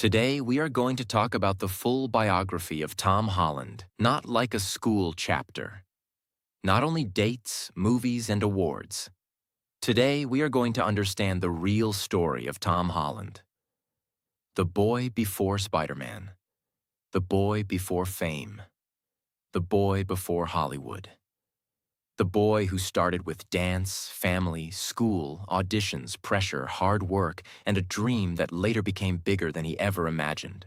Today, we are going to talk about the full biography of Tom Holland, not like a school chapter. Not only dates, movies, and awards. Today, we are going to understand the real story of Tom Holland. The boy before Spider-Man. The boy before fame. The boy before Hollywood. The boy who started with dance, family, school, auditions, pressure, hard work, and a dream that later became bigger than he ever imagined.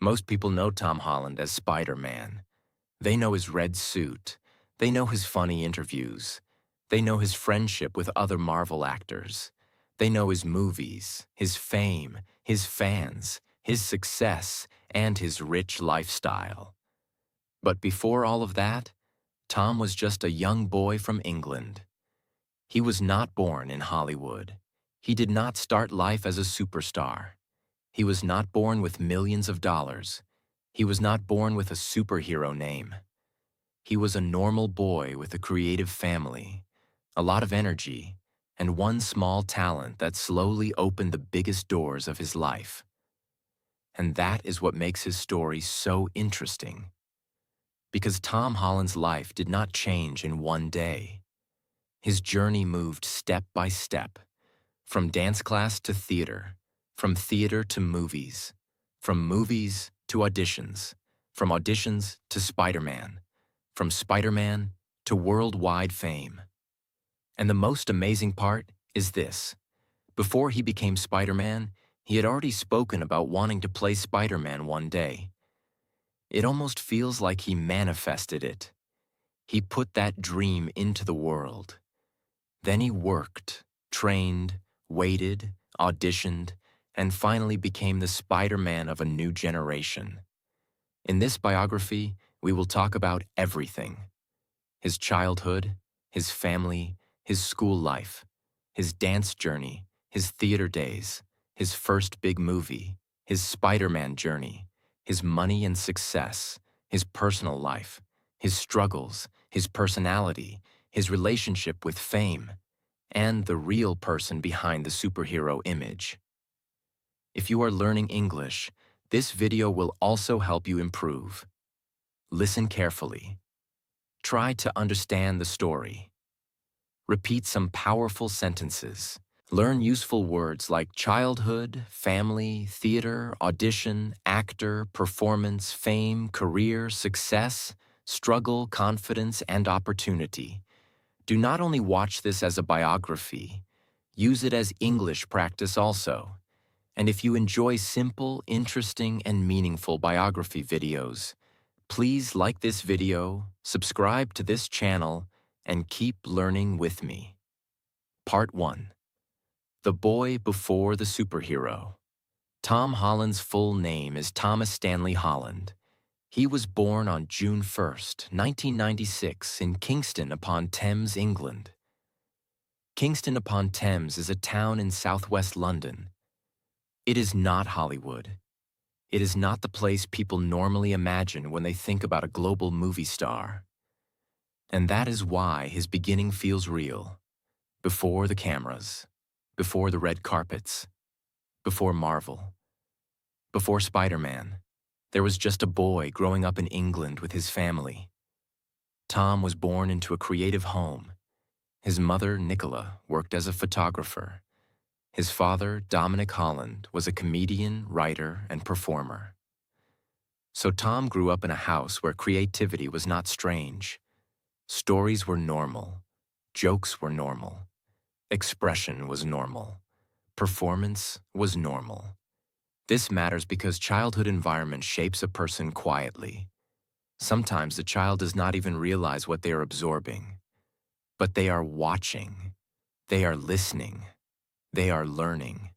Most people know Tom Holland as Spider-Man. They know his red suit. They know his funny interviews. They know his friendship with other Marvel actors. They know his movies, his fame, his fans, his success, and his rich lifestyle. But before all of that, Tom was just a young boy from England. He was not born in Hollywood. He did not start life as a superstar. He was not born with millions of dollars. He was not born with a superhero name. He was a normal boy with a creative family, a lot of energy, and one small talent that slowly opened the biggest doors of his life. And that is what makes his story so interesting. Because Tom Holland's life did not change in one day. His journey moved step by step, from dance class to theater, from theater to movies, from movies to auditions, from auditions to Spider-Man, from Spider-Man to worldwide fame. And the most amazing part is this. Before he became Spider-Man, he had already spoken about wanting to play Spider-Man one day. It almost feels like he manifested it. He put that dream into the world. Then he worked, trained, waited, auditioned, and finally became the Spider-Man of a new generation. In this biography, we will talk about everything. His childhood, his family, his school life, his dance journey, his theater days, his first big movie, his Spider-Man journey, his money and success, his personal life, his struggles, his personality, his relationship with fame, and the real person behind the superhero image. If you are learning English, this video will also help you improve. Listen carefully. Try to understand the story. Repeat some powerful sentences. Learn useful words like childhood, family, theater, audition, actor, performance, fame, career, success, struggle, confidence, and opportunity. Do not only watch this as a biography, use it as English practice also. And if you enjoy simple, interesting, and meaningful biography videos, please like this video, subscribe to this channel, and keep learning with me. Part 1. The boy before the superhero. Tom Holland's full name is Thomas Stanley Holland. He was born on June 1st, 1996 in Kingston upon Thames, England. Kingston upon Thames is a town in southwest London. It is not Hollywood. It is not the place people normally imagine when they think about a global movie star. And that is why his beginning feels real. Before the cameras. Before the red carpets, before Marvel, before Spider-Man, there was just a boy growing up in England with his family. Tom was born into a creative home. His mother, Nicola, worked as a photographer. His father, Dominic Holland, was a comedian, writer, and performer. So Tom grew up in a house where creativity was not strange. Stories were normal. Jokes were normal. Expression was normal. Performance was normal. This matters because childhood environment shapes a person quietly. Sometimes the child does not even realize what they are absorbing. But they are watching. They are listening. They are learning.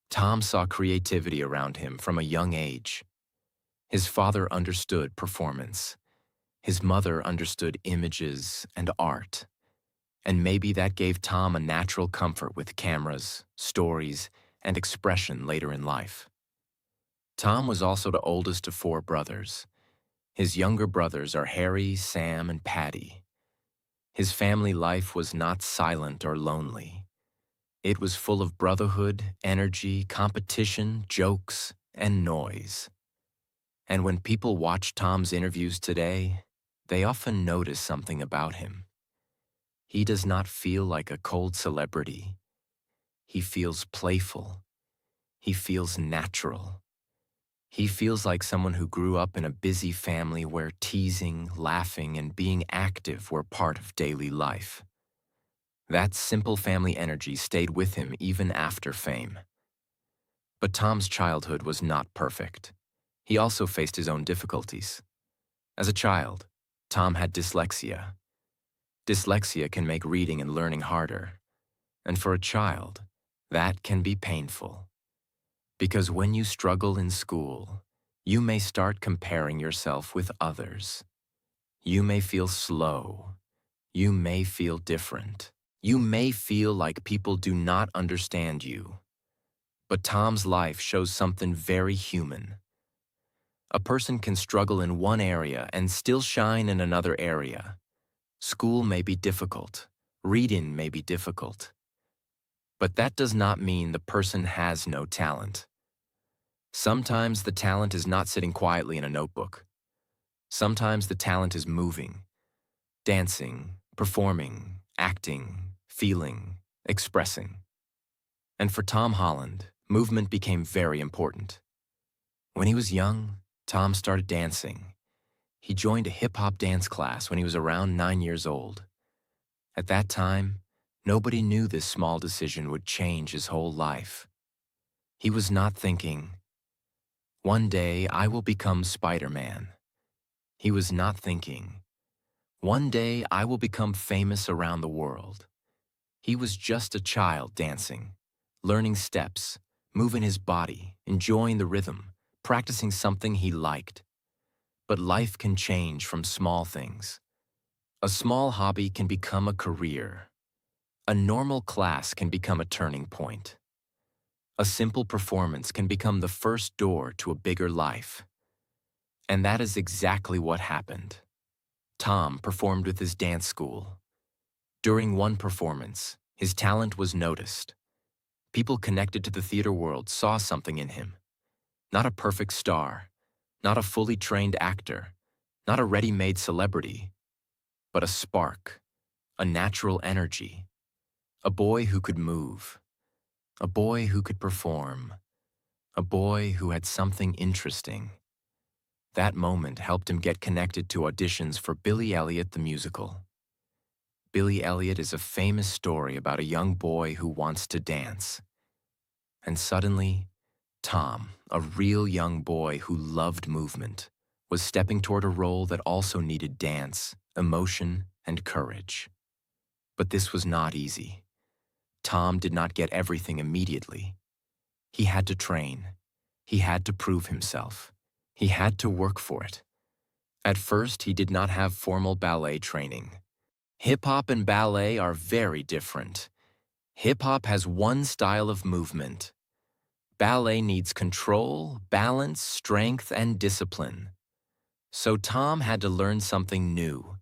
Tom saw creativity around him from a young age. His father understood performance. His mother understood images and art. And maybe that gave Tom a natural comfort with cameras, stories, and expression later in life. Tom was also the oldest of 4 brothers. His younger brothers are Harry, Sam, and Patty. His family life was not silent or lonely. It was full of brotherhood, energy, competition, jokes, and noise. And when people watch Tom's interviews today, they often notice something about him. He does not feel like a cold celebrity. He feels playful. He feels natural. He feels like someone who grew up in a busy family where teasing, laughing, and being active were part of daily life. That simple family energy stayed with him even after fame. But Tom's childhood was not perfect. He also faced his own difficulties. As a child, Tom had dyslexia. Dyslexia can make reading and learning harder. And for a child, that can be painful. Because when you struggle in school, you may start comparing yourself with others. You may feel slow. You may feel different. You may feel like people do not understand you. But Tom's life shows something very human. A person can struggle in one area and still shine in another area. School may be difficult. Reading may be difficult. But that does not mean the person has no talent. Sometimes the talent is not sitting quietly in a notebook. Sometimes the talent is moving, dancing, performing, acting, feeling, expressing. And for Tom Holland, movement became very important. When he was young, Tom started dancing. He joined a hip-hop dance class when he was around 9 years old. At that time, nobody knew this small decision would change his whole life. He was not thinking, "One day I will become Spider-Man." He was not thinking, "One day I will become famous around the world." He was just a child dancing, learning steps, moving his body, enjoying the rhythm, practicing something he liked. But life can change from small things. A small hobby can become a career. A normal class can become a turning point. A simple performance can become the first door to a bigger life. And that is exactly what happened. Tom performed with his dance school. During one performance, his talent was noticed. People connected to the theater world saw something in him. Not a perfect star, not a fully trained actor, not a ready-made celebrity, but a spark, a natural energy, a boy who could move, a boy who could perform, a boy who had something interesting. That moment helped him get connected to auditions for Billy Elliot the musical. Billy Elliot is a famous story about a young boy who wants to dance. And suddenly, Tom, a real young boy who loved movement, was stepping toward a role that also needed dance, emotion, and courage. But this was not easy. Tom did not get everything immediately. He had to train. He had to prove himself. He had to work for it. At first, he did not have formal ballet training. Hip-hop and ballet are very different. Hip-hop has one style of movement. Ballet needs control, balance, strength, and discipline. So Tom had to learn something new.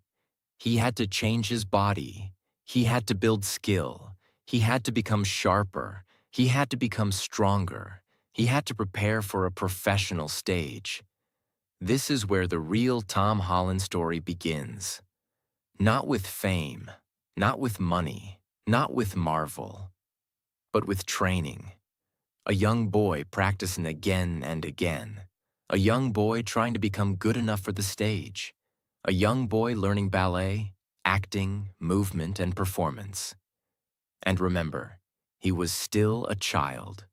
He had to change his body. He had to build skill. He had to become sharper. He had to become stronger. He had to prepare for a professional stage. This is where the real Tom Holland story begins. Not with fame, not with money, not with Marvel, but with training. A young boy practicing again and again. A young boy trying to become good enough for the stage. A young boy learning ballet, acting, movement, and performance. And remember, he was still a child.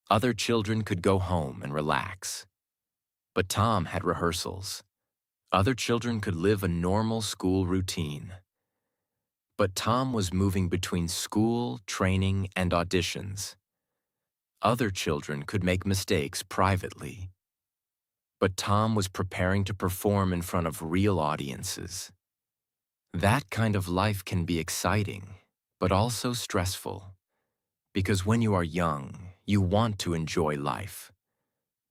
Other children could go home and relax. But Tom had rehearsals. Other children could live a normal school routine. But Tom was moving between school, training, and auditions. Other children could make mistakes privately. But Tom was preparing to perform in front of real audiences. That kind of life can be exciting, but also stressful. Because when you are young, you want to enjoy life.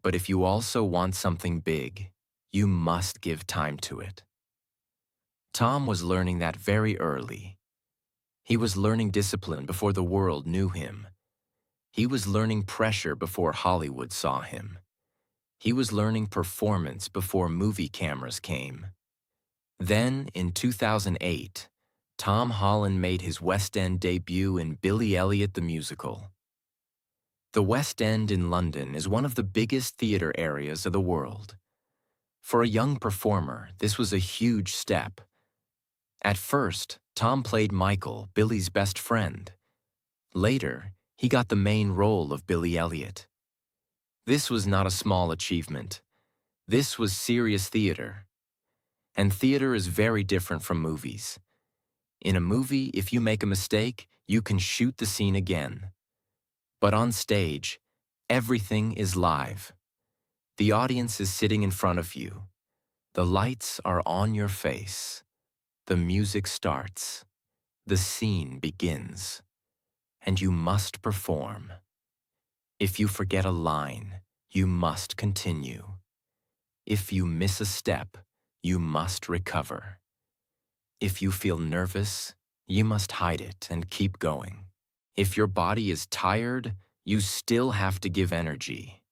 But if you also want something big, you must give time to it. Tom was learning that very early. He was learning discipline before the world knew him. He was learning pressure before Hollywood saw him. He was learning performance before movie cameras came. Then, in 2008, Tom Holland made his West End debut in Billy Elliot the Musical. The West End in London is one of the biggest theater areas of the world. For a young performer, this was a huge step. At first, Tom played Michael, Billy's best friend. Later, he got the main role of Billy Elliot. This was not a small achievement. This was serious theater. And theater is very different from movies. In a movie, if you make a mistake, you can shoot the scene again. But on stage, everything is live. The audience is sitting in front of you. The lights are on your face. The music starts. The scene begins. And you must perform. If you forget a line, you must continue. If you miss a step, you must recover. If you feel nervous, you must hide it and keep going. If your body is tired, you still have to give energy.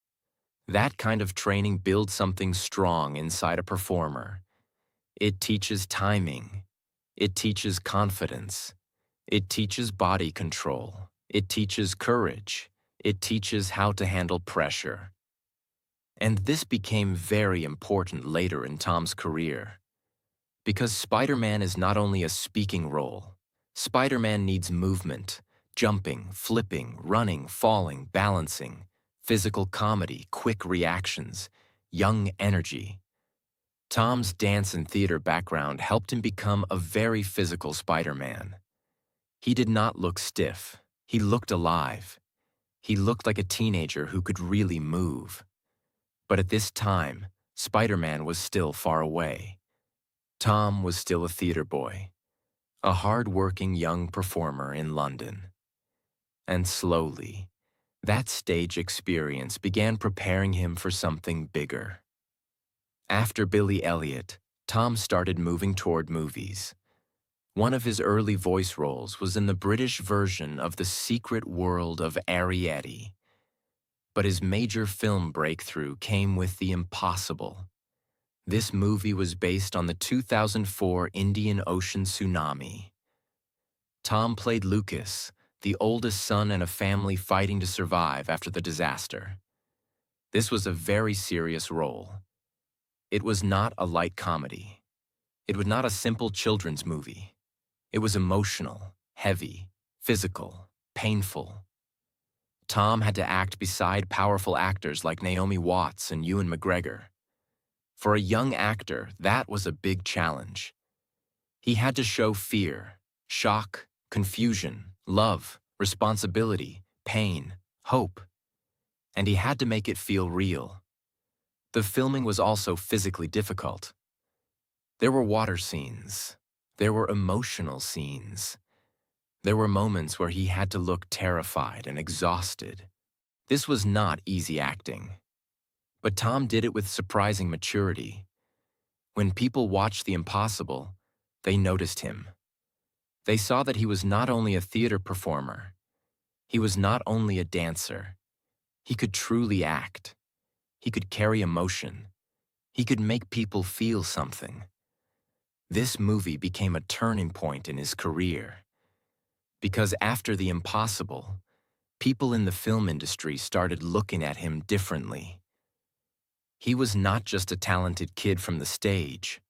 That kind of training builds something strong inside a performer. It teaches timing. It teaches confidence. It teaches body control. It teaches courage. It teaches how to handle pressure. And this became very important later in Tom's career. Because Spider-Man is not only a speaking role. Spider-Man needs movement, jumping, flipping, running, falling, balancing, physical comedy, quick reactions, young energy. Tom's dance and theater background helped him become a very physical Spider-Man. He did not look stiff. He looked alive. He looked like a teenager who could really move. But at this time, Spider-Man was still far away. Tom was still a theater boy, a hard-working young performer in London. And slowly, that stage experience began preparing him for something bigger. After Billy Elliot, Tom started moving toward movies. One of his early voice roles was in the British version of The Secret World of Ariete. But his major film breakthrough came with The Impossible. This movie was based on the 2004 Indian Ocean tsunami. Tom played Lucas, the oldest son in a family fighting to survive after the disaster. This was a very serious role. It was not a light comedy. It was not a simple children's movie. It was emotional, heavy, physical, painful. Tom had to act beside powerful actors like Naomi Watts and Ewan McGregor. For a young actor, that was a big challenge. He had to show fear, shock, confusion, love, responsibility, pain, hope. And he had to make it feel real. The filming was also physically difficult. There were water scenes. There were emotional scenes. There were moments where he had to look terrified and exhausted. This was not easy acting. But Tom did it with surprising maturity. When people watched The Impossible, they noticed him. They saw that he was not only a theater performer. He was not only a dancer. He could truly act. He could carry emotion. He could make people feel something. This movie became a turning point in his career. Because after The Impossible, people in the film industry started looking at him differently. He was not just a talented kid from the stage.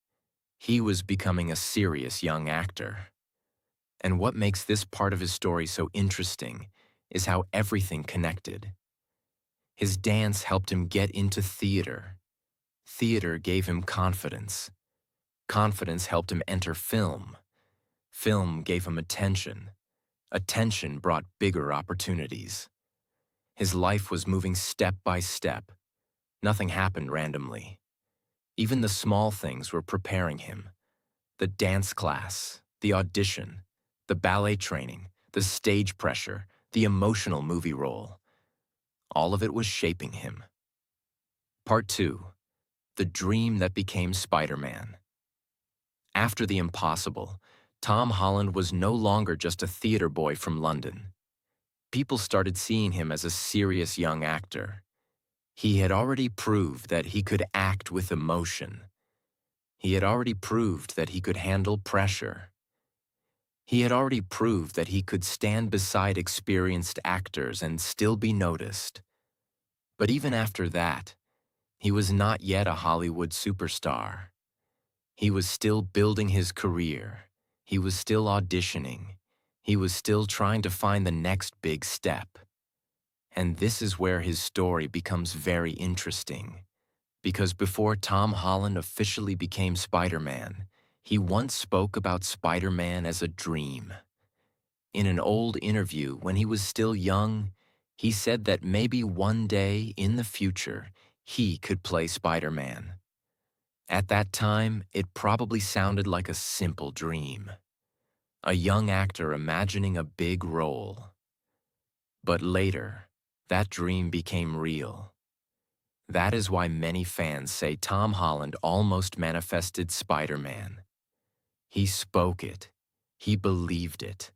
He was becoming a serious young actor. And what makes this part of his story so interesting is how everything connected. His dance helped him get into theater. Theater gave him confidence. Confidence helped him enter film. Film gave him attention. Attention brought bigger opportunities. His life was moving step by step. Nothing happened randomly. Even the small things were preparing him. The dance class, the audition, the ballet training, the stage pressure, the emotional movie role. All of it was shaping him. Part 2. The dream that became Spider-Man. After The Impossible, Tom Holland was no longer just a theater boy from London. People started seeing him as a serious young actor. He had already proved that he could act with emotion. He had already proved that he could handle pressure. He had already proved that he could stand beside experienced actors and still be noticed. But even after that, he was not yet a Hollywood superstar. He was still building his career. He was still auditioning. He was still trying to find the next big step. And this is where his story becomes very interesting. Because before Tom Holland officially became Spider-Man, he once spoke about Spider-Man as a dream. In an old interview when he was still young, he said that maybe one day in the future, he could play Spider-Man. At that time, it probably sounded like a simple dream. A young actor imagining a big role. But later, that dream became real. That is why many fans say Tom Holland almost manifested Spider-Man. He spoke it. He believed it.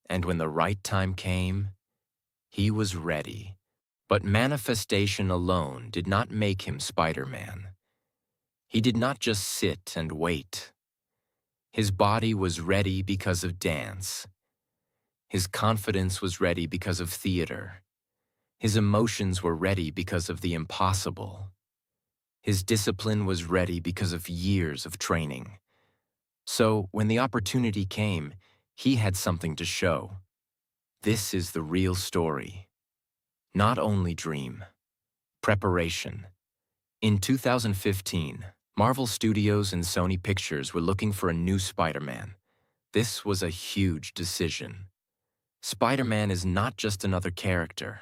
And when the right time came, he was ready. But manifestation alone did not make him Spider-Man. He did not just sit and wait. His body was ready because of dance. His confidence was ready because of theater. His emotions were ready because of the impossible. His discipline was ready because of years of training. So, when the opportunity came, he had something to show. This is the real story. Not only dream. Preparation. In 2015, Marvel Studios and Sony Pictures were looking for a new Spider-Man. This was a huge decision. Spider-Man is not just another character.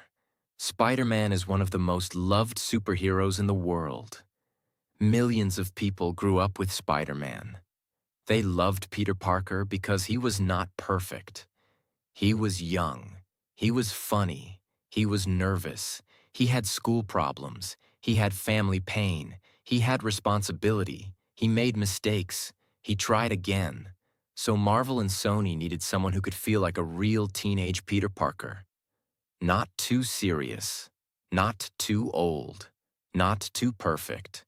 Spider-Man is one of the most loved superheroes in the world. Millions of people grew up with Spider-Man. They loved Peter Parker because he was not perfect. He was young. He was funny. He was nervous. He had school problems. He had family pain. He had responsibility. He made mistakes. He tried again. So Marvel and Sony needed someone who could feel like a real teenage Peter Parker. Not too serious. Not too old. Not too perfect.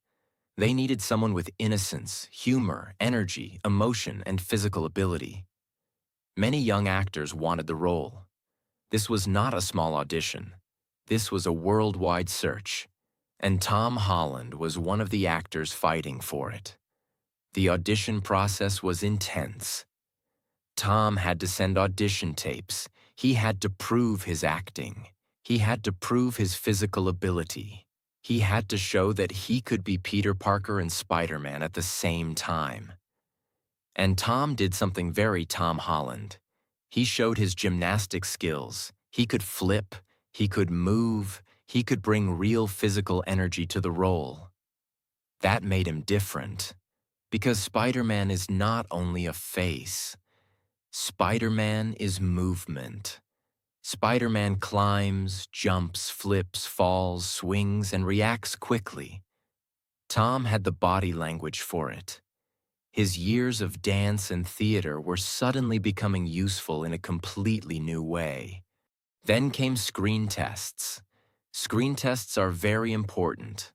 They needed someone with innocence, humor, energy, emotion, and physical ability. Many young actors wanted the role. This was not a small audition. This was a worldwide search. And Tom Holland was one of the actors fighting for it. The audition process was intense. Tom had to send audition tapes. He had to prove his acting. He had to prove his physical ability. He had to show that he could be Peter Parker and Spider-Man at the same time. And Tom did something very Tom Holland. He showed his gymnastic skills. He could flip, he could move, he could bring real physical energy to the role. That made him different, because Spider-Man is not only a face. Spider-Man is movement. Spider-Man climbs, jumps, flips, falls, swings, and reacts quickly. Tom had the body language for it. His years of dance and theater were suddenly becoming useful in a completely new way. Then came screen tests. Screen tests are very important.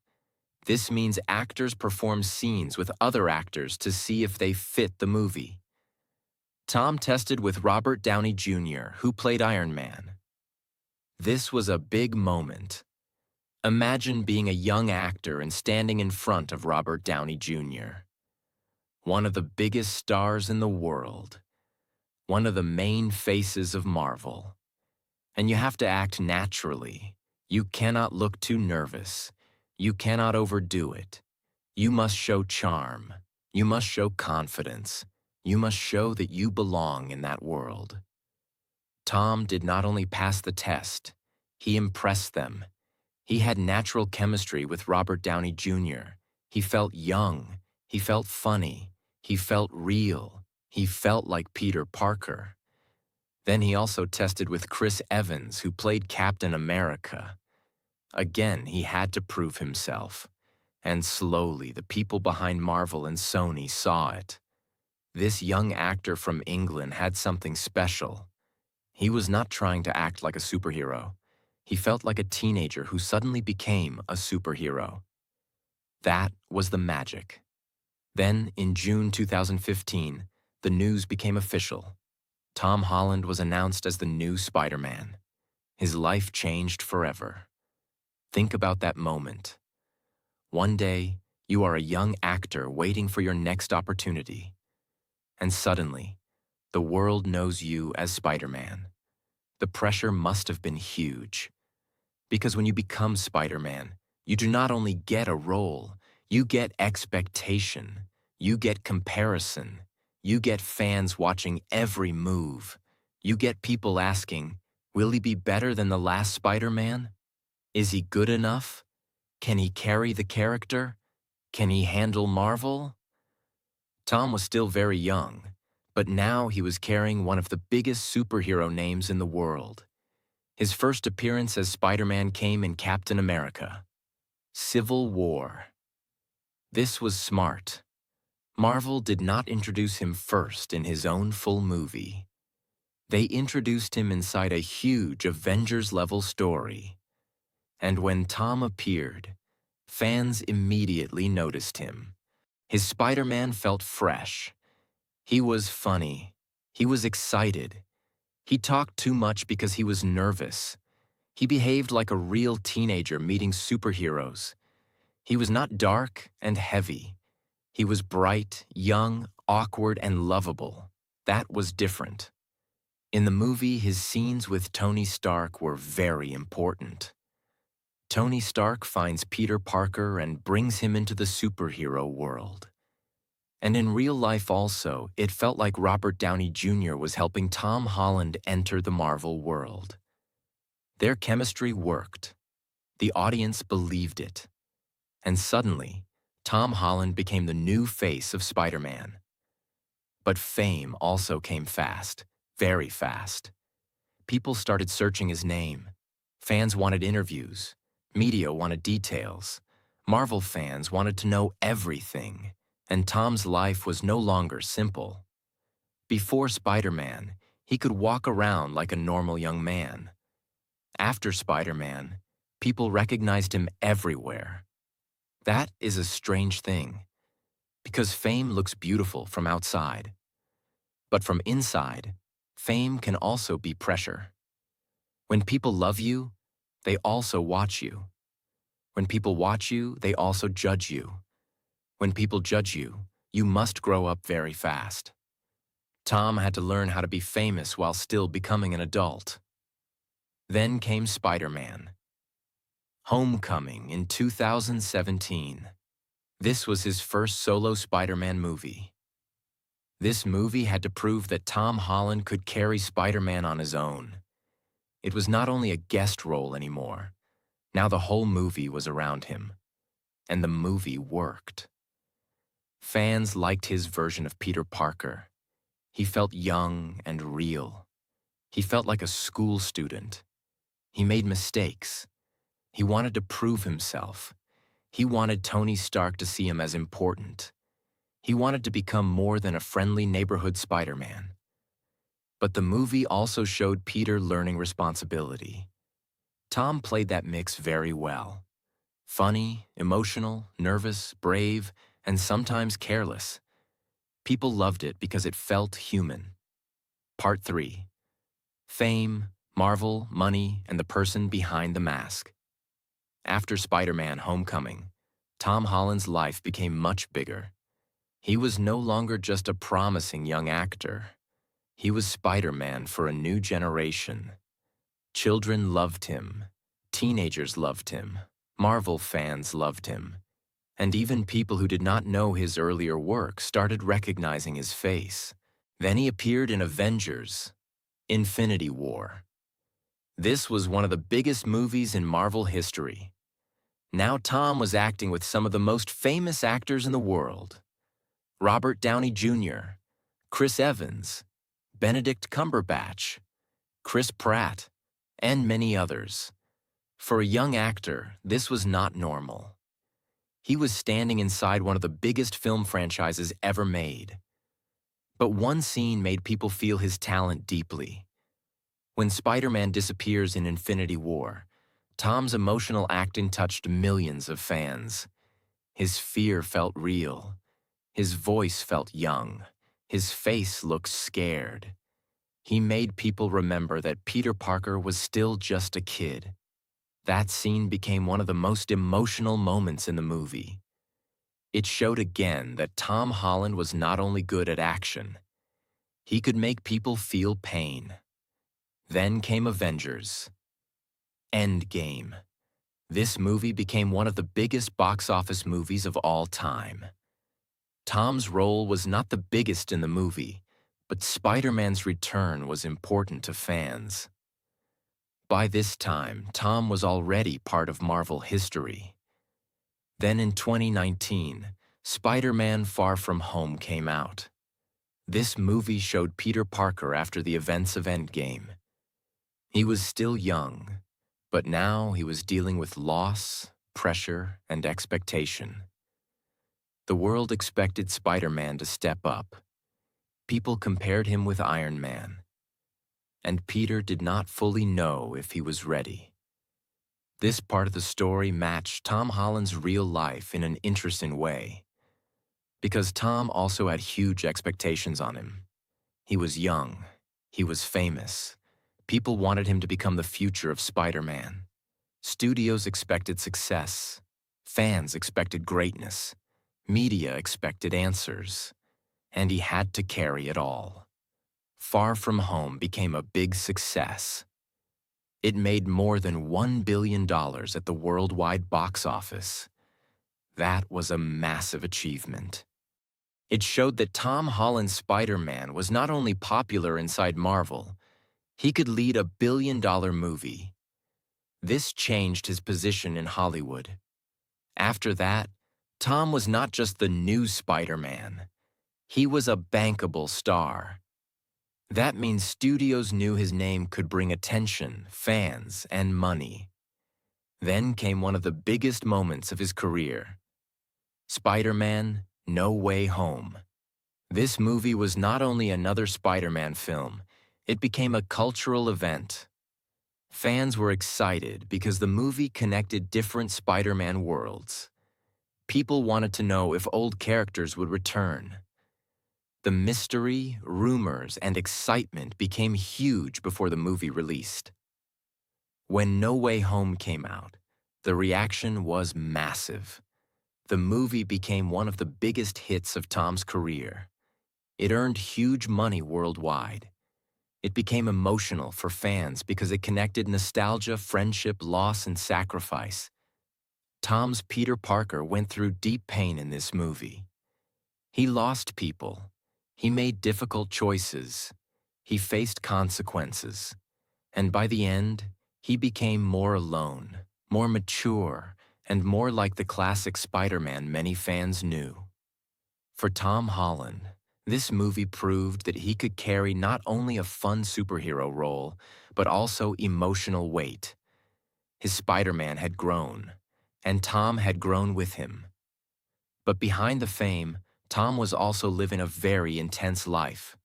This means actors perform scenes with other actors to see if they fit the movie. Tom tested with Robert Downey Jr., who played Iron Man. This was a big moment. Imagine being a young actor and standing in front of Robert Downey Jr., one of the biggest stars in the world, one of the main faces of Marvel. And you have to act naturally. You cannot look too nervous. You cannot overdo it. You must show charm. You must show confidence. You must show that you belong in that world. Tom did not only pass the test, he impressed them. He had natural chemistry with Robert Downey Jr. He felt young. He felt funny. He felt real. He felt like Peter Parker. Then he also tested with Chris Evans, who played Captain America. Again, he had to prove himself. And slowly, the people behind Marvel and Sony saw it. This young actor from England had something special. He was not trying to act like a superhero. He felt like a teenager who suddenly became a superhero. That was the magic. Then, in June 2015, the news became official. Tom Holland was announced as the new Spider-Man. His life changed forever. Think about that moment. One day, you are a young actor waiting for your next opportunity. And suddenly, the world knows you as Spider-Man. The pressure must have been huge. Because when you become Spider-Man, you do not only get a role, you get expectation, you get comparison, you get fans watching every move. You get people asking, will he be better than the last Spider-Man? Is he good enough? Can he carry the character? Can he handle Marvel? Tom was still very young, but now he was carrying one of the biggest superhero names in the world. His first appearance as Spider-Man came in Captain America: Civil War. This was smart. Marvel did not introduce him first in his own full movie. They introduced him inside a huge Avengers-level story. And when Tom appeared, fans immediately noticed him. His Spider-Man felt fresh. He was funny. He was excited. He talked too much because he was nervous. He behaved like a real teenager meeting superheroes. He was not dark and heavy. He was bright, young, awkward, and lovable. That was different. In the movie, his scenes with Tony Stark were very important. Tony Stark finds Peter Parker and brings him into the superhero world. And in real life also, it felt like Robert Downey Jr. was helping Tom Holland enter the Marvel world. Their chemistry worked. The audience believed it. And suddenly, Tom Holland became the new face of Spider-Man. But fame also came fast, very fast. People started searching his name. Fans wanted interviews. Media wanted details. Marvel fans wanted to know everything. And Tom's life was no longer simple. Before Spider-Man, he could walk around like a normal young man. After Spider-Man, people recognized him everywhere. That is a strange thing, because fame looks beautiful from outside. But from inside, fame can also be pressure. When people love you, they also watch you. When people watch you, they also judge you. When people judge you, you must grow up very fast. Tom had to learn how to be famous while still becoming an adult. Then came Spider-Man. Homecoming in 2017. This was his first solo Spider-Man movie. This movie had to prove that Tom Holland could carry Spider-Man on his own. It was not only a guest role anymore. Now the whole movie was around him. And the movie worked. Fans liked his version of Peter Parker. He felt young and real. He felt like a school student. He made mistakes. He wanted to prove himself. He wanted Tony Stark to see him as important. He wanted to become more than a friendly neighborhood Spider-Man. But the movie also showed Peter learning responsibility. Tom played that mix very well. Funny, emotional, nervous, brave, and sometimes careless. People loved it because it felt human. Part 3. Fame, Marvel, money, and the person behind the mask. After Spider-Man: Homecoming, Tom Holland's life became much bigger. He was no longer just a promising young actor. He was Spider-Man for a new generation. Children loved him. Teenagers loved him. Marvel fans loved him. And even people who did not know his earlier work started recognizing his face. Then he appeared in Avengers: Infinity War. This was one of the biggest movies in Marvel history. Now Tom was acting with some of the most famous actors in the world: Robert Downey Jr., Chris Evans, Benedict Cumberbatch, Chris Pratt, and many others. For a young actor, this was not normal. He was standing inside one of the biggest film franchises ever made. But one scene made people feel his talent deeply. When Spider-Man disappears in Infinity War, Tom's emotional acting touched millions of fans. His fear felt real. His voice felt young. His face looked scared. He made people remember that Peter Parker was still just a kid. That scene became one of the most emotional moments in the movie. It showed again that Tom Holland was not only good at action, he could make people feel pain. Then came Avengers Endgame. This movie became one of the biggest box office movies of all time. Tom's role was not the biggest in the movie, but Spider-Man's return was important to fans. By this time, Tom was already part of Marvel history. Then in 2019, Spider-Man Far From Home came out. This movie showed Peter Parker after the events of Endgame. He was still young, but now he was dealing with loss, pressure, and expectation. The world expected Spider-Man to step up. People compared him with Iron Man, and Peter did not fully know if he was ready. This part of the story matched Tom Holland's real life in an interesting way, because Tom also had huge expectations on him. He was young, he was famous, people wanted him to become the future of Spider-Man. Studios expected success, fans expected greatness, media expected answers, and he had to carry it all. Far From Home became a big success. It made more than $1 billion at the worldwide box office. That was a massive achievement. It showed that Tom Holland's Spider-Man was not only popular inside Marvel, he could lead a billion-dollar movie. This changed his position in Hollywood. After that, Tom was not just the new Spider-Man. He was a bankable star. That means studios knew his name could bring attention, fans, and money. Then came one of the biggest moments of his career. Spider-Man: No Way Home. This movie was not only another Spider-Man film, it became a cultural event. Fans were excited because the movie connected different Spider-Man worlds. People wanted to know if old characters would return. The mystery, rumors, and excitement became huge before the movie released. When No Way Home came out, the reaction was massive. The movie became one of the biggest hits of Tom's career. It earned huge money worldwide. It became emotional for fans because it connected nostalgia, friendship, loss, and sacrifice. Tom's Peter Parker went through deep pain in this movie. He lost people. He made difficult choices. He faced consequences. And by the end, he became more alone, more mature, and more like the classic Spider-Man many fans knew. For Tom Holland, this movie proved that he could carry not only a fun superhero role, but also emotional weight. His Spider-Man had grown, and Tom had grown with him. But behind the fame, Tom was also living a very intense life.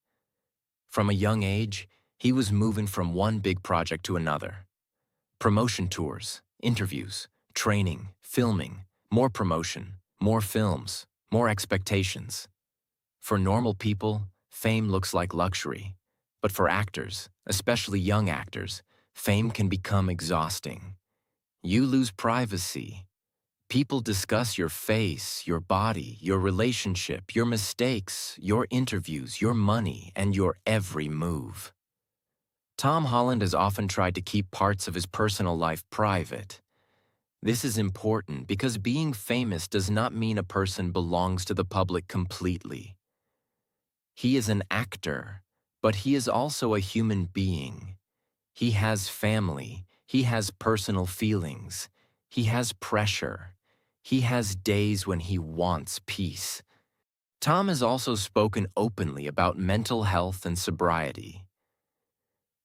From a young age, he was moving from one big project to another. Promotion tours, interviews, training, filming, more promotion, more films, more expectations. For normal people, fame looks like luxury. But for actors, especially young actors, fame can become exhausting. You lose privacy. People discuss your face, your body, your relationship, your mistakes, your interviews, your money, and your every move. Tom Holland has often tried to keep parts of his personal life private. This is important because being famous does not mean a person belongs to the public completely. He is an actor, but he is also a human being. He has family, he has personal feelings, he has pressure. He has days when he wants peace. Tom has also spoken openly about mental health and sobriety.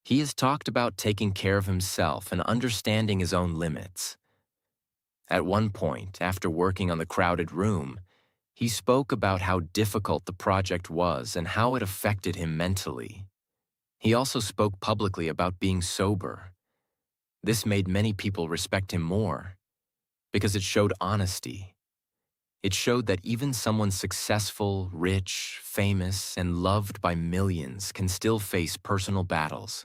He has talked about taking care of himself and understanding his own limits. At one point, after working on The Crowded Room, He spoke about how difficult the project was and how it affected him mentally. He also spoke publicly about being sober. This made many people respect him more because it showed honesty. It showed that even someone successful, rich, famous, and loved by millions can still face personal battles.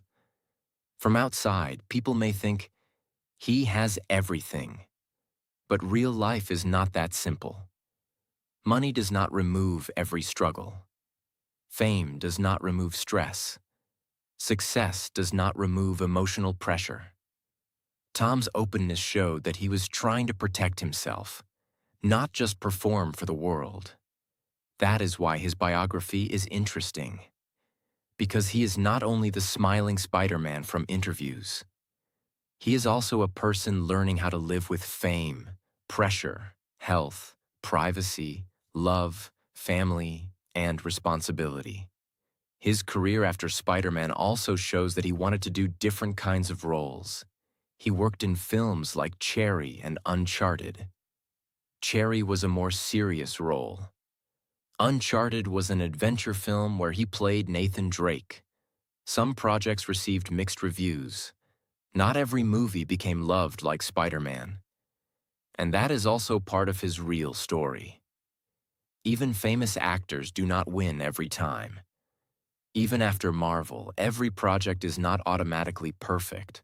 From outside, people may think, he has everything. But real life is not that simple. Money does not remove every struggle. Fame does not remove stress. Success does not remove emotional pressure. Tom's openness showed that he was trying to protect himself, not just perform for the world. That is why his biography is interesting, because he is not only the smiling Spider-Man from interviews. He is also a person learning how to live with fame, pressure, health, privacy, love, family, and responsibility. His career after Spider-Man also shows that he wanted to do different kinds of roles. He worked in films like Cherry and Uncharted. Cherry was a more serious role. Uncharted was an adventure film where he played Nathan Drake. Some projects received mixed reviews. Not every movie became loved like Spider-Man. And that is also part of his real story. Even famous actors do not win every time. Even after Marvel, every project is not automatically perfect.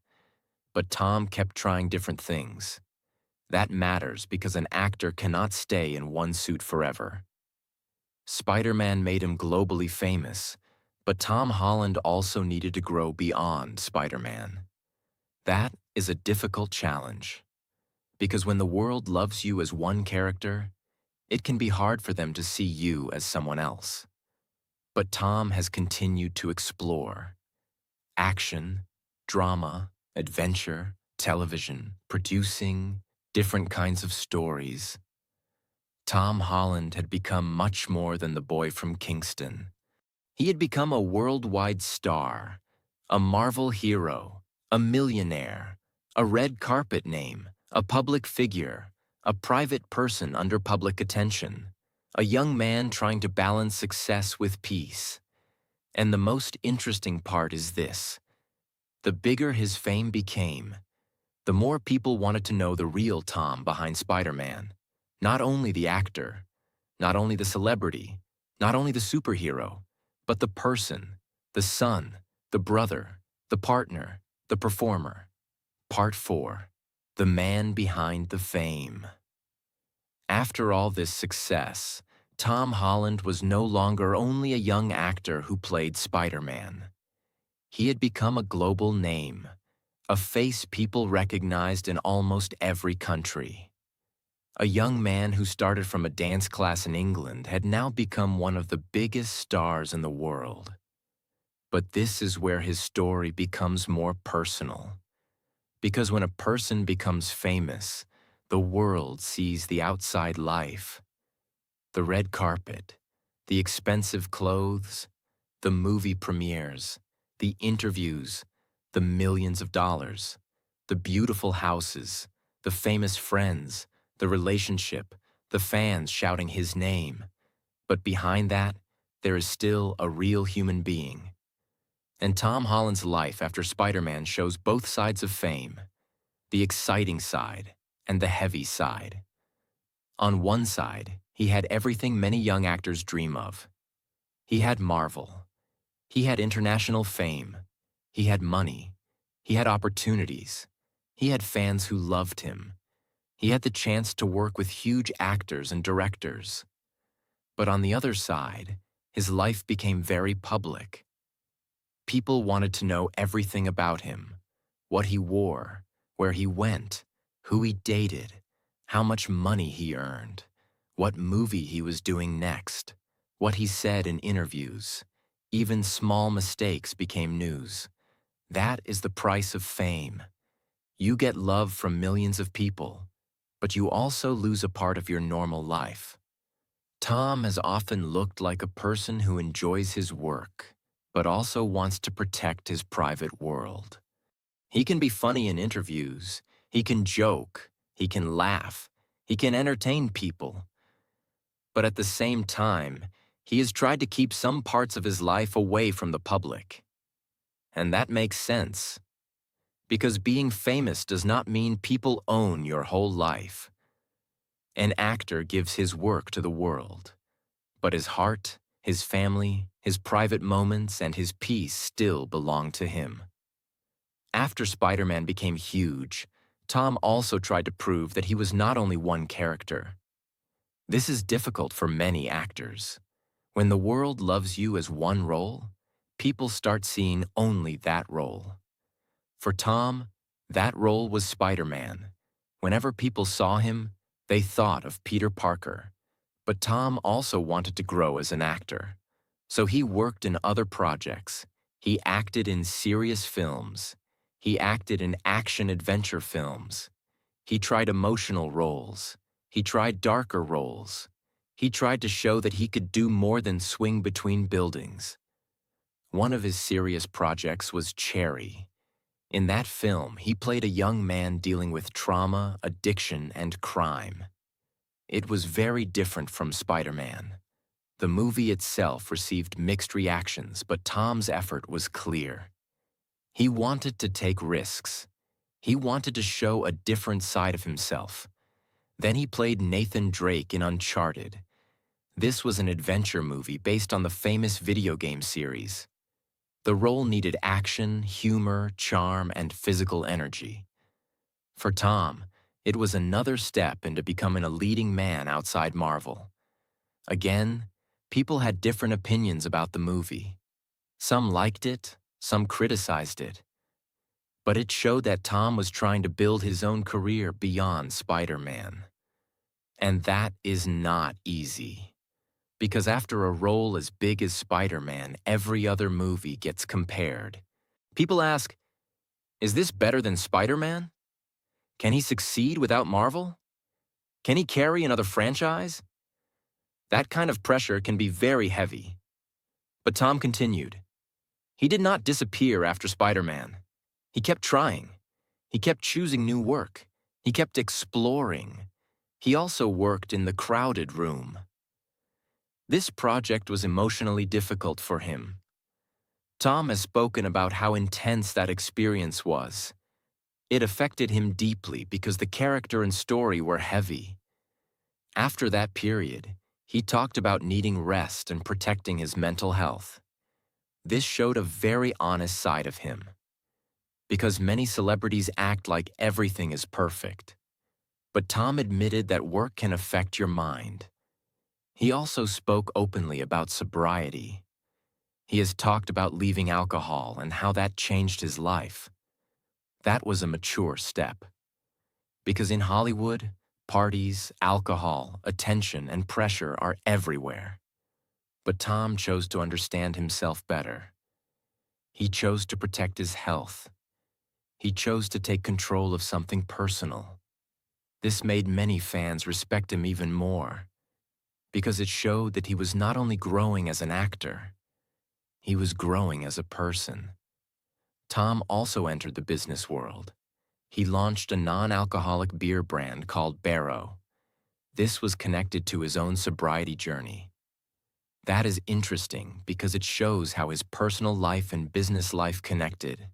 But Tom kept trying different things. That matters because an actor cannot stay in one suit forever. Spider-Man made him globally famous, but Tom Holland also needed to grow beyond Spider-Man. That is a difficult challenge, because when the world loves you as one character, it can be hard for them to see you as someone else. But Tom has continued to explore. Action, drama, adventure, television, producing, different kinds of stories. Tom Holland had become much more than the boy from Kingston. He had become a worldwide star, a Marvel hero, a millionaire, a red carpet name, a public figure, a private person under public attention, a young man trying to balance success with peace. And the most interesting part is this: the bigger his fame became, the more people wanted to know the real Tom behind Spider-Man. Not only the actor, not only the celebrity, not only the superhero, but the person, the son, the brother, the partner, the performer. Part 4. The man behind the fame. After all this success, Tom Holland was no longer only a young actor who played Spider-Man. He had become a global name, a face people recognized in almost every country. A young man who started from a dance class in England had now become one of the biggest stars in the world. But this is where his story becomes more personal. Because when a person becomes famous, the world sees the outside life. The red carpet, the expensive clothes, the movie premieres, the interviews, the millions of dollars, the beautiful houses, the famous friends, the relationship, the fans shouting his name. But behind that, there is still a real human being. And Tom Holland's life after Spider-Man shows both sides of fame, the exciting side and the heavy side. On one side, he had everything many young actors dream of. He had Marvel. He had international fame. He had money. He had opportunities. He had fans who loved him. He had the chance to work with huge actors and directors. But on the other side, his life became very public. People wanted to know everything about him: what he wore, where he went, who he dated, how much money he earned, what movie he was doing next, what he said in interviews. Even small mistakes became news. That is the price of fame. You get love from millions of people, but you also lose a part of your normal life. Tom has often looked like a person who enjoys his work, but also wants to protect his private world. He can be funny in interviews, he can joke, he can laugh, he can entertain people. But at the same time, he has tried to keep some parts of his life away from the public. And that makes sense, because being famous does not mean people own your whole life. An actor gives his work to the world, but his heart, his family, his private moments, and his peace still belong to him. After Spider-Man became huge, Tom also tried to prove that he was not only one character. This is difficult for many actors. When the world loves you as one role, people start seeing only that role. For Tom, that role was Spider-Man. Whenever people saw him, they thought of Peter Parker. But Tom also wanted to grow as an actor. So he worked in other projects. He acted in serious films. He acted in action-adventure films. He tried emotional roles. He tried darker roles. He tried to show that he could do more than swing between buildings. One of his serious projects was Cherry. In that film, he played a young man dealing with trauma, addiction, and crime. It was very different from Spider-Man. The movie itself received mixed reactions, but Tom's effort was clear. He wanted to take risks. He wanted to show a different side of himself. Then he played Nathan Drake in Uncharted. This was an adventure movie based on the famous video game series. The role needed action, humor, charm, and physical energy. For Tom, it was another step into becoming a leading man outside Marvel. Again, people had different opinions about the movie. Some liked it, some criticized it. But it showed that Tom was trying to build his own career beyond Spider-Man. And that is not easy. Because after a role as big as Spider-Man, every other movie gets compared. People ask, is this better than Spider-Man? Can he succeed without Marvel? Can he carry another franchise? That kind of pressure can be very heavy. But Tom continued. He did not disappear after Spider-Man. He kept trying. He kept choosing new work. He kept exploring. He also worked in the crowded room. This project was emotionally difficult for him. Tom has spoken about how intense that experience was. It affected him deeply because the character and story were heavy. After that period, he talked about needing rest and protecting his mental health. This showed a very honest side of him. Because many celebrities act like everything is perfect. But Tom admitted that work can affect your mind. He also spoke openly about sobriety. He has talked about leaving alcohol and how that changed his life. That was a mature step. Because in Hollywood, parties, alcohol, attention, and pressure are everywhere. But Tom chose to understand himself better. He chose to protect his health. He chose to take control of something personal. This made many fans respect him even more, because it showed that he was not only growing as an actor, he was growing as a person. Tom also entered the business world. He launched a non-alcoholic beer brand called Barrow. This was connected to his own sobriety journey. That is interesting because it shows how his personal life and business life connected.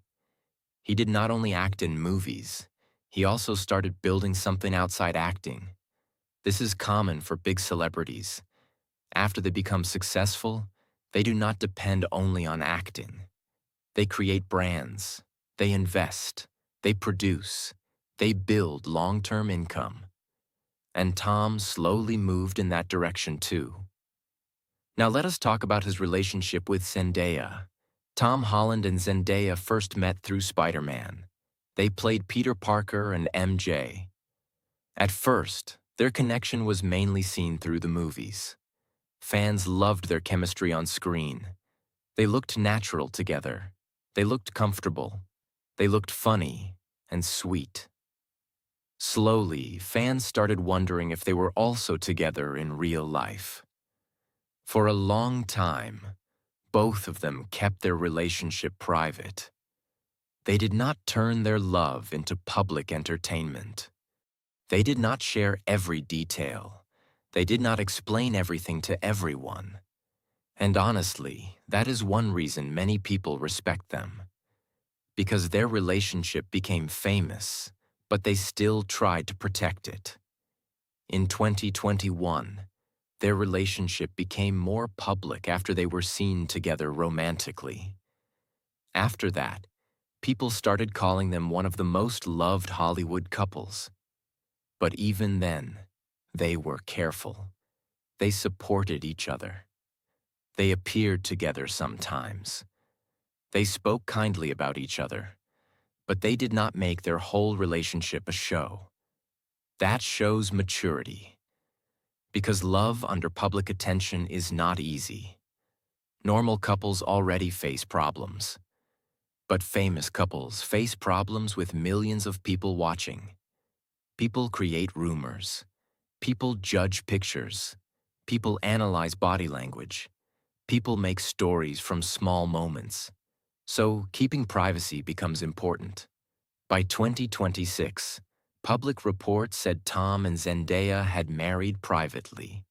He did not only act in movies, he also started building something outside acting. This is common for big celebrities. After they become successful, they do not depend only on acting. They create brands, they invest, they produce, they build long-term income. And Tom slowly moved in that direction too. Now let us talk about his relationship with Zendaya. Tom Holland and Zendaya first met through Spider-Man. They played Peter Parker and MJ. At first, their connection was mainly seen through the movies. Fans loved their chemistry on screen. They looked natural together. They looked comfortable. They looked funny and sweet. Slowly, fans started wondering if they were also together in real life. For a long time, both of them kept their relationship private. They did not turn their love into public entertainment. They did not share every detail. They did not explain everything to everyone. And honestly, that is one reason many people respect them. Because their relationship became famous, but they still tried to protect it. In 2021, their relationship became more public after they were seen together romantically. After that, people started calling them one of the most loved Hollywood couples. But even then, they were careful. They supported each other. They appeared together sometimes. They spoke kindly about each other, but they did not make their whole relationship a show. That shows maturity. Because love under public attention is not easy. Normal couples already face problems. But famous couples face problems with millions of people watching. People create rumors. People judge pictures. People analyze body language. People make stories from small moments. So keeping privacy becomes important. By 2026, public reports said Tom and Zendaya had married privately.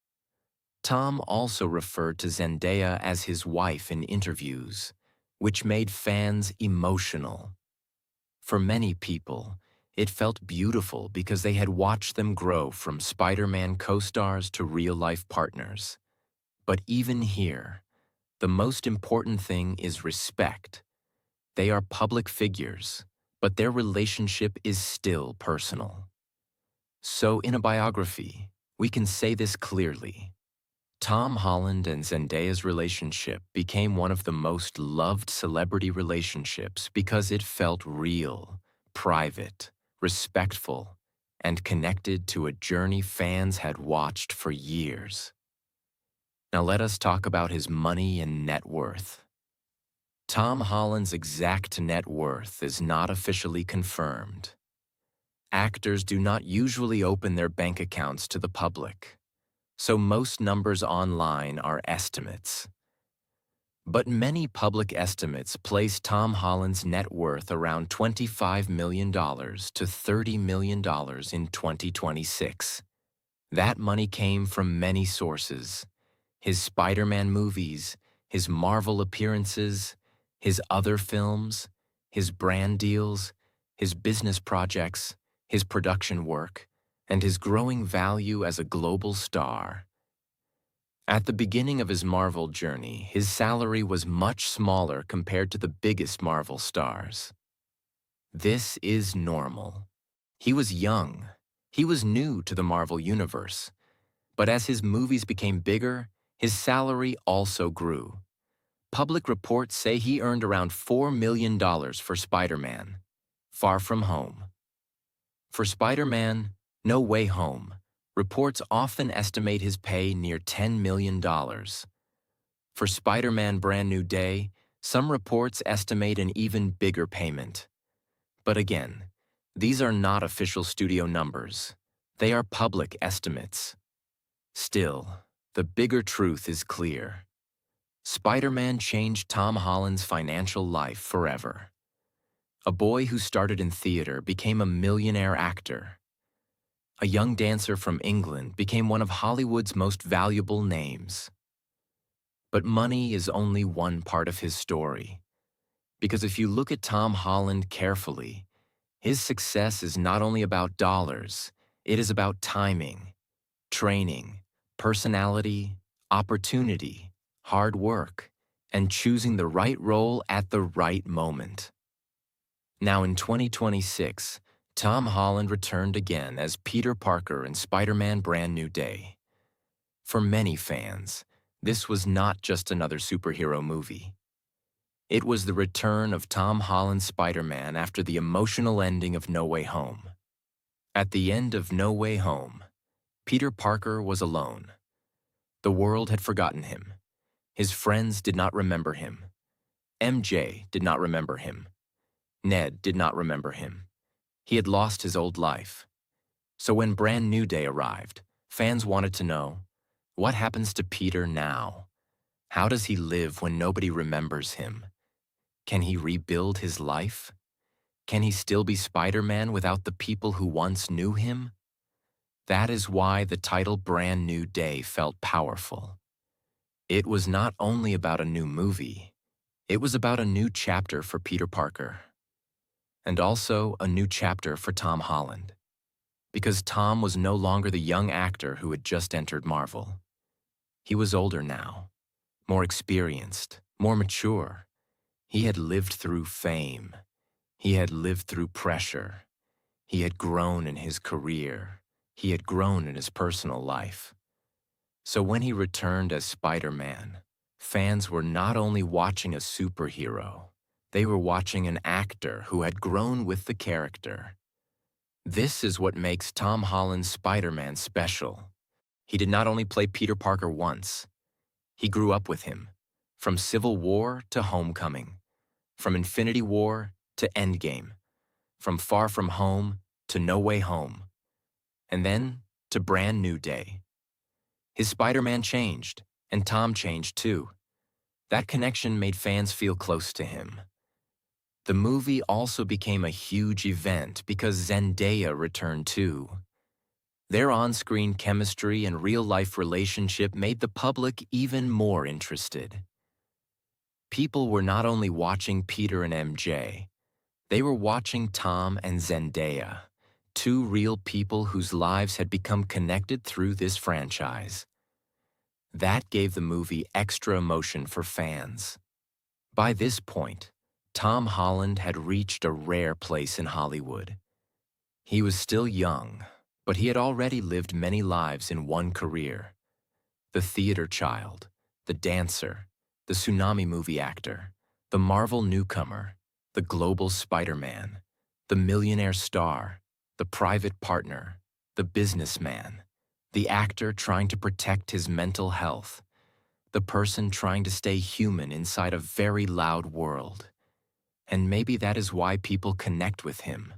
Tom also referred to Zendaya as his wife in interviews, which made fans emotional. For many people, it felt beautiful because they had watched them grow from Spider-Man co-stars to real-life partners. But even here, the most important thing is respect. They are public figures, but their relationship is still personal. So in a biography, we can say this clearly. Tom Holland and Zendaya's relationship became one of the most loved celebrity relationships because it felt real, private, respectful, and connected to a journey fans had watched for years. Now let us talk about his money and net worth. Tom Holland's exact net worth is not officially confirmed. Actors do not usually open their bank accounts to the public, so most numbers online are estimates. But many public estimates place Tom Holland's net worth around $25 million to $30 million in 2026. That money came from many sources: his Spider-Man movies, his Marvel appearances, his other films, his brand deals, his business projects, his production work, and his growing value as a global star. At the beginning of his Marvel journey, his salary was much smaller compared to the biggest Marvel stars. This is normal. He was young. He was new to the Marvel universe. But as his movies became bigger, his salary also grew. Public reports say he earned around $4 million for Spider-Man, Far From Home. For Spider-Man, No Way Home, reports often estimate his pay near $10 million. For Spider-Man Brand New Day, some reports estimate an even bigger payment. But again, these are not official studio numbers. They are public estimates. Still, the bigger truth is clear. Spider-Man changed Tom Holland's financial life forever. A boy who started in theater became a millionaire actor. A young dancer from England became one of Hollywood's most valuable names. But money is only one part of his story. Because if you look at Tom Holland carefully, his success is not only about dollars, it is about timing, training, personality, opportunity, hard work, and choosing the right role at the right moment. Now in 2026, Tom Holland returned again as Peter Parker in Spider-Man Brand New Day. For many fans, this was not just another superhero movie. It was the return of Tom Holland's Spider-Man after the emotional ending of No Way Home. At the end of No Way Home, Peter Parker was alone. The world had forgotten him. His friends did not remember him. MJ did not remember him. Ned did not remember him. He had lost his old life. So when Brand New Day arrived, fans wanted to know, what happens to Peter now? How does he live when nobody remembers him? Can he rebuild his life? Can he still be Spider-Man without the people who once knew him? That is why the title Brand New Day felt powerful. It was not only about a new movie, it was about a new chapter for Peter Parker, and also a new chapter for Tom Holland. Because Tom was no longer the young actor who had just entered Marvel. He was older now, more experienced, more mature. He had lived through fame. He had lived through pressure. He had grown in his career. He had grown in his personal life. So when he returned as Spider-Man, fans were not only watching a superhero, they were watching an actor who had grown with the character. This is what makes Tom Holland's Spider-Man special. He did not only play Peter Parker once, he grew up with him, from Civil War to Homecoming, from Infinity War to Endgame, from Far From Home to No Way Home, and then to Brand New Day. His Spider-Man changed, and Tom changed too. That connection made fans feel close to him. The movie also became a huge event because Zendaya returned too. Their on-screen chemistry and real-life relationship made the public even more interested. People were not only watching Peter and MJ, they were watching Tom and Zendaya, two real people whose lives had become connected through this franchise. That gave the movie extra emotion for fans. By this point, Tom Holland had reached a rare place in Hollywood. He was still young, but he had already lived many lives in one career. The theater child, the dancer, the tsunami movie actor, the Marvel newcomer, the global Spider-Man, the millionaire star, the private partner, the businessman, the actor trying to protect his mental health, the person trying to stay human inside a very loud world. And maybe that is why people connect with him,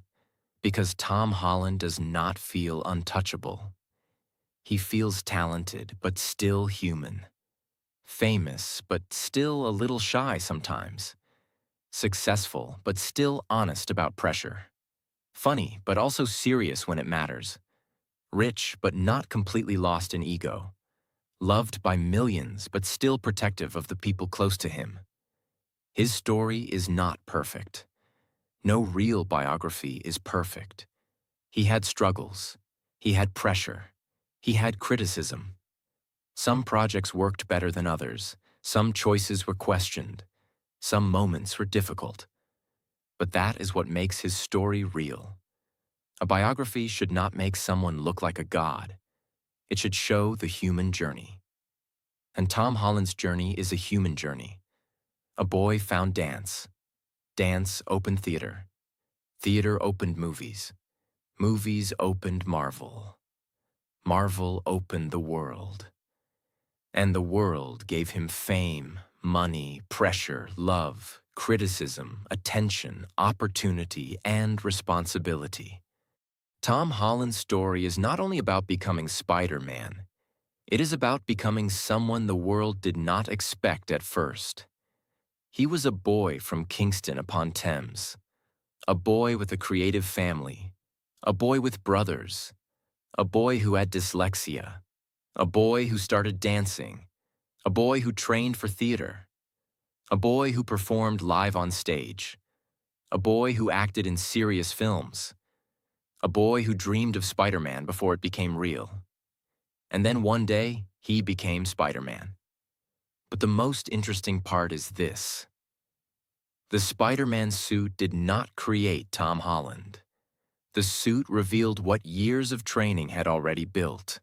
because Tom Holland does not feel untouchable. He feels talented, but still human. Famous, but still a little shy sometimes. Successful, but still honest about pressure. Funny, but also serious when it matters. Rich, but not completely lost in ego. Loved by millions, but still protective of the people close to him. His story is not perfect. No real biography is perfect. He had struggles. He had pressure. He had criticism. Some projects worked better than others. Some choices were questioned. Some moments were difficult. But that is what makes his story real. A biography should not make someone look like a god. It should show the human journey. And Tom Holland's journey is a human journey. A boy found dance. Dance opened theater. Theater opened movies. Movies opened Marvel. Marvel opened the world. And the world gave him fame, money, pressure, love, criticism, attention, opportunity, and responsibility. Tom Holland's story is not only about becoming Spider-Man, it is about becoming someone the world did not expect at first. He was a boy from Kingston upon Thames, a boy with a creative family, a boy with brothers, a boy who had dyslexia, a boy who started dancing, a boy who trained for theater, a boy who performed live on stage, a boy who acted in serious films, a boy who dreamed of Spider-Man before it became real. And then one day, he became Spider-Man. But the most interesting part is this. The Spider-Man suit did not create Tom Holland. The suit revealed what years of training had already built.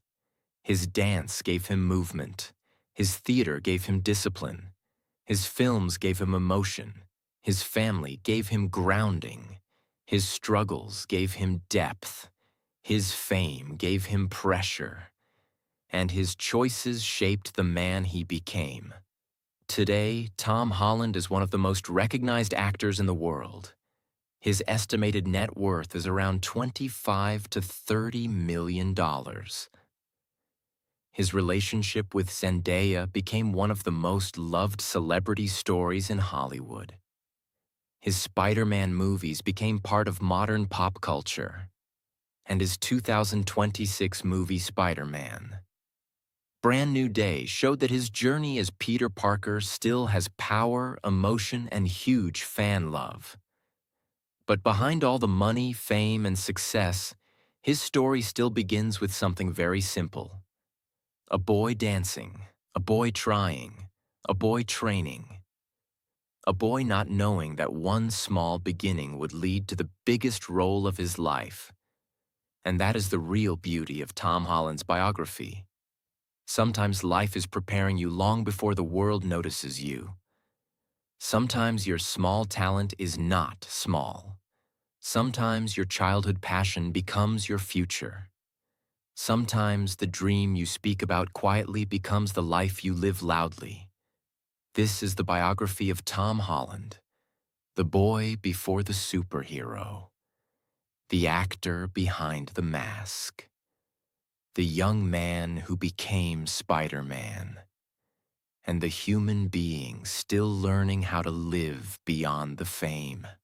His dance gave him movement. His theater gave him discipline. His films gave him emotion. His family gave him grounding. His struggles gave him depth. His fame gave him pressure. And his choices shaped the man he became. Today, Tom Holland is one of the most recognized actors in the world. His estimated net worth is around $25 to $30 million. His relationship with Zendaya became one of the most loved celebrity stories in Hollywood. His Spider-Man movies became part of modern pop culture. and his 2026 movie Spider-Man. Brand New Day showed that his journey as Peter Parker still has power, emotion, and huge fan love. But behind all the money, fame, and success, his story still begins with something very simple. A boy dancing, a boy trying, a boy training. A boy not knowing that one small beginning would lead to the biggest role of his life. And that is the real beauty of Tom Holland's biography. Sometimes life is preparing you long before the world notices you. Sometimes your small talent is not small. Sometimes your childhood passion becomes your future. Sometimes the dream you speak about quietly becomes the life you live loudly. This is the biography of Tom Holland, the boy before the superhero, the actor behind the mask, the young man who became Spider-Man, and the human being still learning how to live beyond the fame.